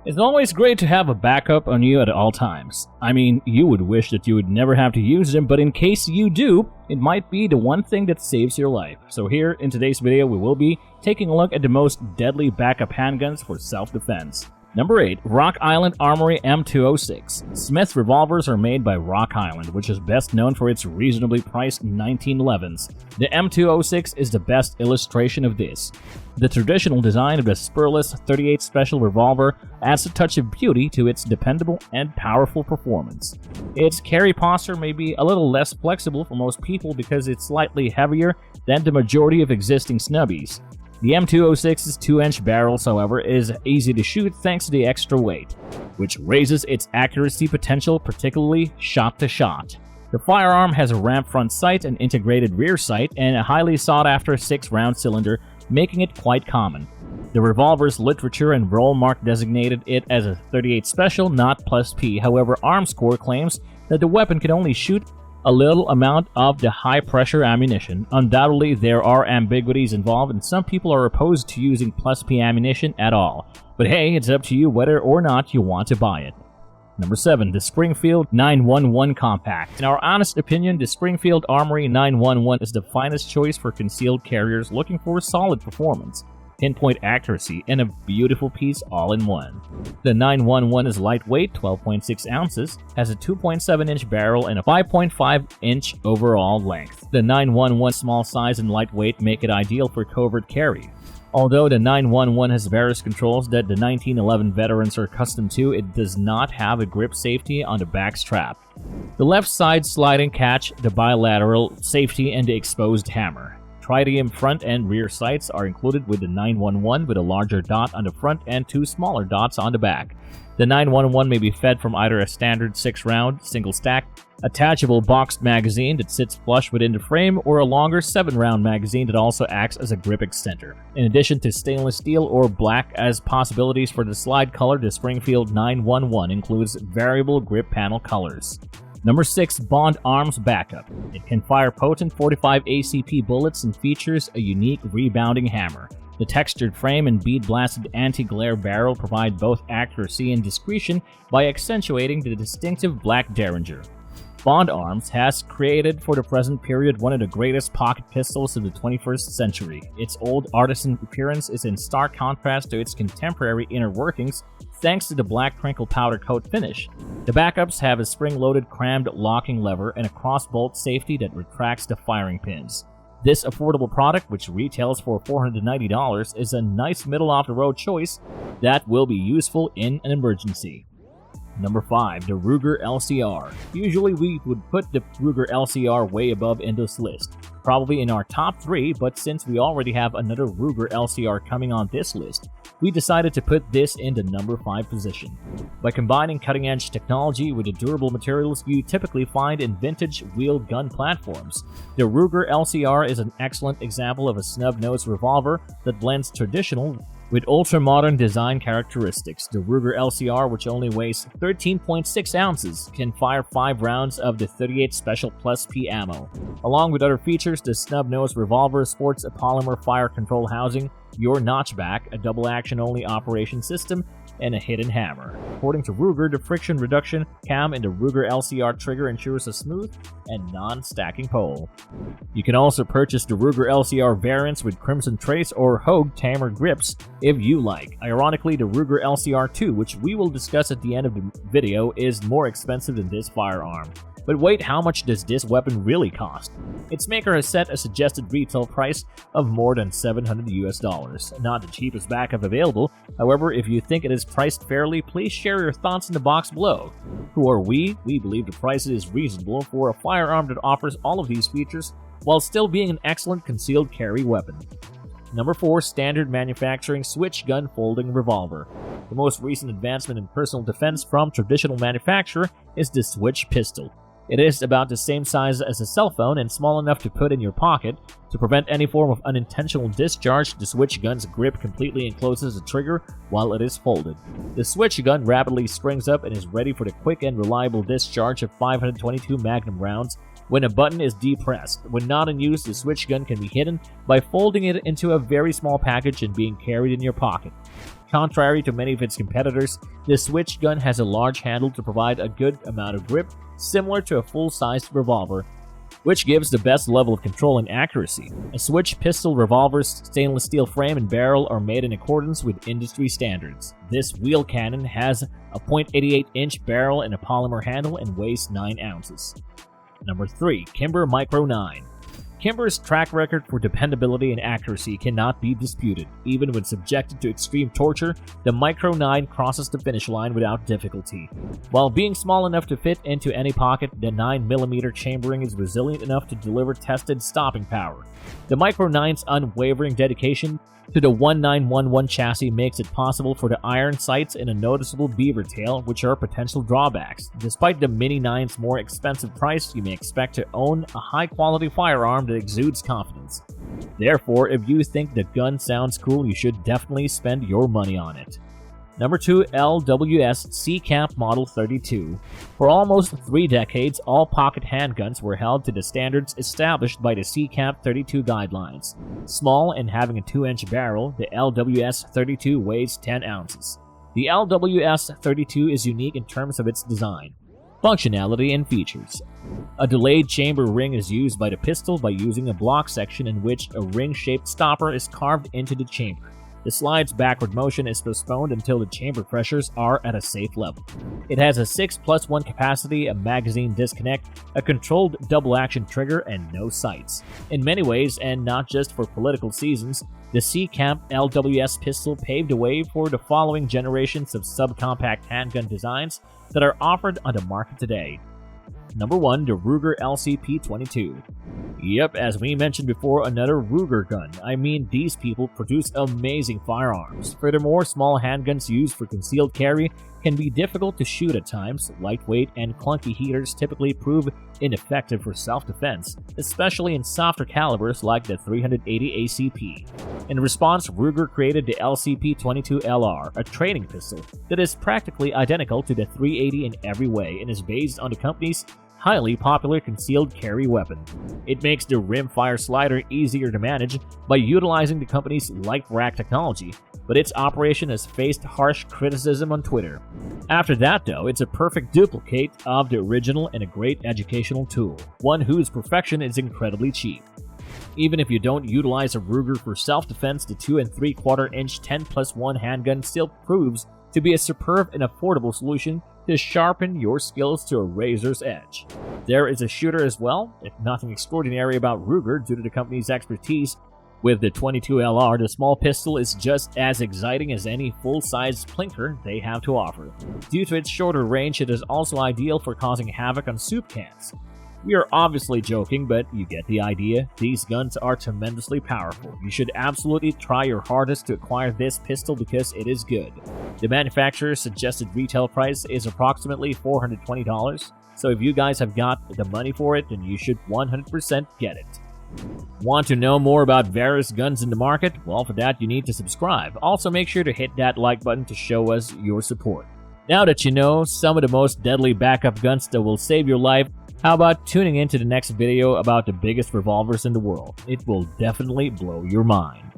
It's always great to have a backup on you at all times. I mean, you would wish that you would never have to use them, but in case you do, it might be the one thing that saves your life. So here, in today's video, we will be taking a look at the most deadly backup handguns for self-defense. Number 8. Rock Island Armory M206. Smith revolvers are made by Rock Island, which is best known for its reasonably priced 1911s. The M206 is the best illustration of this. The traditional design of the spurless 38 Special revolver adds a touch of beauty to its dependable and powerful performance. Its carry posture may be a little less flexible for most people because it's slightly heavier than the majority of existing snubbies. The M206's 2-inch barrels, however, is easy to shoot thanks to the extra weight, which raises its accuracy potential, particularly shot-to-shot. The firearm has a ramp front sight, an integrated rear sight, and a highly sought-after 6-round cylinder, making it quite common. The revolver's literature and roll mark designated it as a 38 Special, not plus P. However, ArmsCore claims that the weapon can only shoot a little amount of the high-pressure ammunition. Undoubtedly, there are ambiguities involved, and some people are opposed to using plus P ammunition at all. But hey, it's up to you whether or not you want to buy it. Number 7. The Springfield 911 Compact. In our honest opinion, the Springfield Armory 911 is the finest choice for concealed carriers looking for solid performance, pinpoint accuracy, and a beautiful piece all in one. The 911 is lightweight, 12.6 ounces, has a 2.7-inch barrel and a 5.5-inch overall length. The 911's small size and lightweight make it ideal for covert carry. Although the 911 has various controls that the 1911 veterans are accustomed to, it does not have a grip safety on the back strap, the left side sliding catch, the bilateral safety, and the exposed hammer. Tritium front and rear sights are included with the 911, with a larger dot on the front and 2 smaller dots on the back. The 911 may be fed from either a standard 6-round, single-stack, attachable boxed magazine that sits flush within the frame, or a longer 7-round magazine that also acts as a grip extender. In addition to stainless steel or black as possibilities for the slide color, the Springfield 911 includes variable grip panel colors. Number 6. Bond Arms Backup. It can fire potent 45 ACP bullets and features a unique rebounding hammer. The textured frame and bead-blasted anti-glare barrel provide both accuracy and discretion by accentuating the distinctive black derringer. Bond Arms has created for the present period one of the greatest pocket pistols of the 21st century. Its old artisan appearance is in stark contrast to its contemporary inner workings, thanks to the black crinkle powder coat finish. The backups have a spring-loaded crammed locking lever and a cross-bolt safety that retracts the firing pins. This affordable product, which retails for $490, is a nice middle-of-the-road choice that will be useful in an emergency. Number 5. The Ruger LCR. Usually we would put the Ruger LCR way above in this list, probably in our top 3, but since we already have another Ruger LCR coming on this list, we decided to put this in the number 5 position. By combining cutting-edge technology with the durable materials you typically find in vintage wheeled gun platforms, the Ruger LCR is an excellent example of a snub-nosed revolver that blends traditional with ultra-modern design characteristics. The Ruger LCR, which only weighs 13.6 ounces, can fire 5 rounds of the 38 Special Plus P ammo. Along with other features, the snub-nosed revolver sports a polymer fire control housing, your notchback, a double-action-only operation system, and a hidden hammer. According to Ruger, the friction reduction cam in the Ruger LCR trigger ensures a smooth and non-stacking pull. You can also purchase the Ruger LCR variants with Crimson Trace or Hogue Tamer grips if you like. Ironically, the Ruger LCR 2, which we will discuss at the end of the video, is more expensive than this firearm. But wait, how much does this weapon really cost? Its maker has set a suggested retail price of more than $700 US. Not the cheapest backup available. However, if you think it is priced fairly, please share your thoughts in the box below. Who are we? We believe the price is reasonable for a firearm that offers all of these features while still being an excellent concealed carry weapon. Number 4. Standard Manufacturing Switch Gun Folding Revolver. The most recent advancement in personal defense from traditional manufacture is the Switch Pistol. It is about the same size as a cell phone and small enough to put in your pocket. To prevent any form of unintentional discharge, the Switch gun's grip completely encloses the trigger while it is folded. The Switch gun rapidly springs up and is ready for the quick and reliable discharge of 522 Magnum rounds when a button is depressed. When not in use, the Switch gun can be hidden by folding it into a very small package and being carried in your pocket. Contrary to many of its competitors, the switch gun has a large handle to provide a good amount of grip, similar to a full-sized revolver, which gives the best level of control and accuracy. A switch pistol revolver's stainless steel frame and barrel are made in accordance with industry standards. This wheel cannon has a .88-inch barrel and a polymer handle and weighs 9 ounces. Number 3. Kimber Micro 9. Kimber's track record for dependability and accuracy cannot be disputed. Even when subjected to extreme torture, the Micro 9 crosses the finish line without difficulty. While being small enough to fit into any pocket, the 9mm chambering is resilient enough to deliver tested stopping power. The Micro 9's unwavering dedication to the 1911 chassis makes it possible for the iron sights and a noticeable beaver tail, which are potential drawbacks. Despite the Mini 9's more expensive price, you may expect to own a high-quality firearm that exudes confidence. Therefore, if you think the gun sounds cool, you should definitely spend your money on it. Number 2. LWS C-Camp Model 32. For almost 3 decades, all pocket handguns were held to the standards established by the C-Camp 32 guidelines. Small and having a 2-inch barrel, the LWS 32 weighs 10 ounces. The LWS 32 is unique in terms of its design, functionality, and features. A delayed chamber ring is used by the pistol by using a block section in which a ring-shaped stopper is carved into the chamber. The slide's backward motion is postponed until the chamber pressures are at a safe level. It has a 6+1 capacity, a magazine disconnect, a controlled double-action trigger, and no sights. In many ways, and not just for political seasons, the C-Camp LWS pistol paved the way for the following generations of subcompact handgun designs that are offered on the market today. Number 1. The Ruger LCP-22. Yep, as we mentioned before, another Ruger gun. I mean, these people produce amazing firearms. Furthermore, small handguns used for concealed carry can be difficult to shoot at times. Lightweight and clunky heaters typically prove ineffective for self-defense, especially in softer calibers like the 380 ACP. In response, Ruger created the LCP-22LR, a training pistol that is practically identical to the 380 in every way and is based on the company's highly popular concealed carry weapon. It makes the rimfire slider easier to manage by utilizing the company's light rack technology, but its operation has faced harsh criticism on Twitter. After that, though, it's a perfect duplicate of the original and a great educational tool, one whose perfection is incredibly cheap. Even if you don't utilize a Ruger for self-defense, the 2 3/4-inch 10+1 handgun still proves to be a superb and affordable solution to sharpen your skills to a razor's edge. There is a shooter as well, if nothing extraordinary about Ruger due to the company's expertise. With the 22LR, the small pistol is just as exciting as any full-size plinker they have to offer. Due to its shorter range, it is also ideal for causing havoc on soup cans. We are obviously joking, but you get the idea. These guns are tremendously powerful. You should absolutely try your hardest to acquire this pistol because it is good. The manufacturer's suggested retail price is approximately $420, so if you guys have got the money for it, then you should 100% get it. Want to know more about various guns in the market? Well, for that you need to subscribe. Also, make sure to hit that like button to show us your support. Now that you know some of the most deadly backup guns that will save your life, how about tuning into the next video about the biggest revolvers in the world? It will definitely blow your mind.